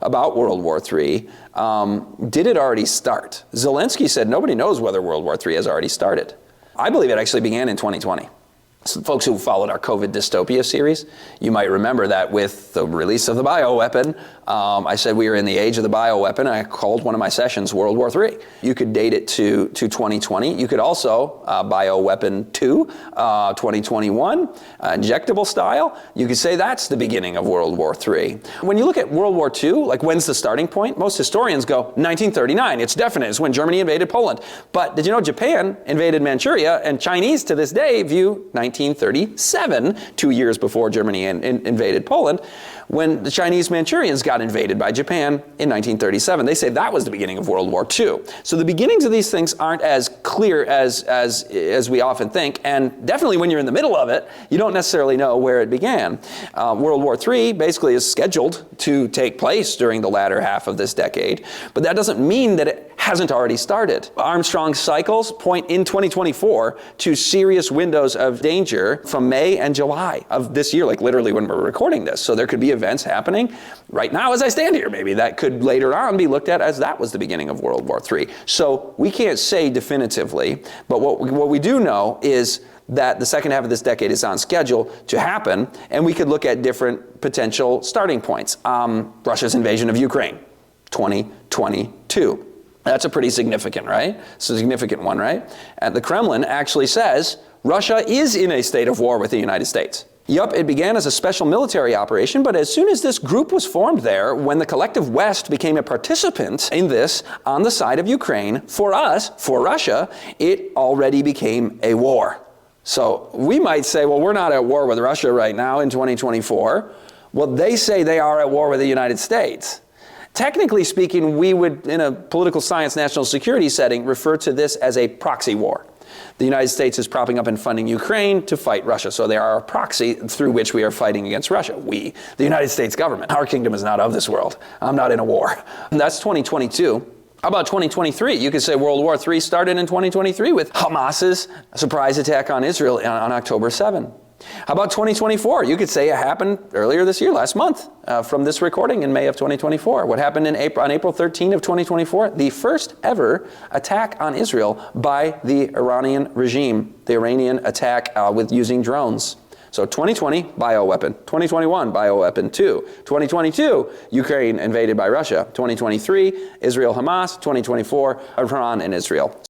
about World War III. Did it already start? Zelensky said nobody knows whether World War III has already started. I believe it actually began in 2020. So folks who followed our COVID dystopia series, you might remember that with the release of the bioweapon, I said we were in the age of the bioweapon. I called one of my sessions World War III. You could date it to 2020. You could also bioweapon 2, 2021, injectable style. You could say that's the beginning of World War III. When you look at World War II, like when's the starting point? Most historians go 1939. It's definite. It's when Germany invaded Poland. But did you know Japan invaded Manchuria, and Chinese to this day view 1937, 2 years before Germany invaded Poland, when the Chinese Manchurians got invaded by Japan in 1937. They say that was the beginning of World War II. So the beginnings of these things aren't as clear as we often think, and definitely when you're in the middle of it, you don't necessarily know where it began. World War III basically is scheduled to take place during the latter half of this decade, but that doesn't mean that it hasn't already started. Armstrong's cycles point in 2024 to serious windows of danger from May and July of this year, like literally when we're recording this. So there could be events happening right now as I stand here, maybe, that could later on be looked at as that was the beginning of World War III. So we can't say definitively, but what we do know is that the second half of this decade is on schedule to happen, and we could look at different potential starting points. Russia's invasion of Ukraine, 2022. That's a pretty significant, right? It's a significant one, right? And the Kremlin actually says Russia is in a state of war with the United States. Yup, it began as a special military operation, but as soon as this group was formed there, when the collective West became a participant in this on the side of Ukraine, for us, for Russia, it already became a war. So we might say, well, we're not at war with Russia right now in 2024. Well, they say they are at war with the United States. Technically speaking, we would, in a political science national security setting, refer to this as a proxy war. The United States is propping up and funding Ukraine to fight Russia. So they are a proxy through which we are fighting against Russia. We, the United States government. Our kingdom is not of this world. I'm not in a war. And that's 2022. How about 2023? You could say World War III started in 2023 with Hamas's surprise attack on Israel on October 7. How about 2024? You could say it happened earlier this year, last month, from this recording in May of 2024. What happened on April 13 of 2024? The first ever attack on Israel by the Iranian regime. The Iranian attack with using drones. So 2020, bioweapon. 2021, bioweapon 2. 2022, Ukraine invaded by Russia. 2023, Israel, Hamas. 2024, Iran and Israel.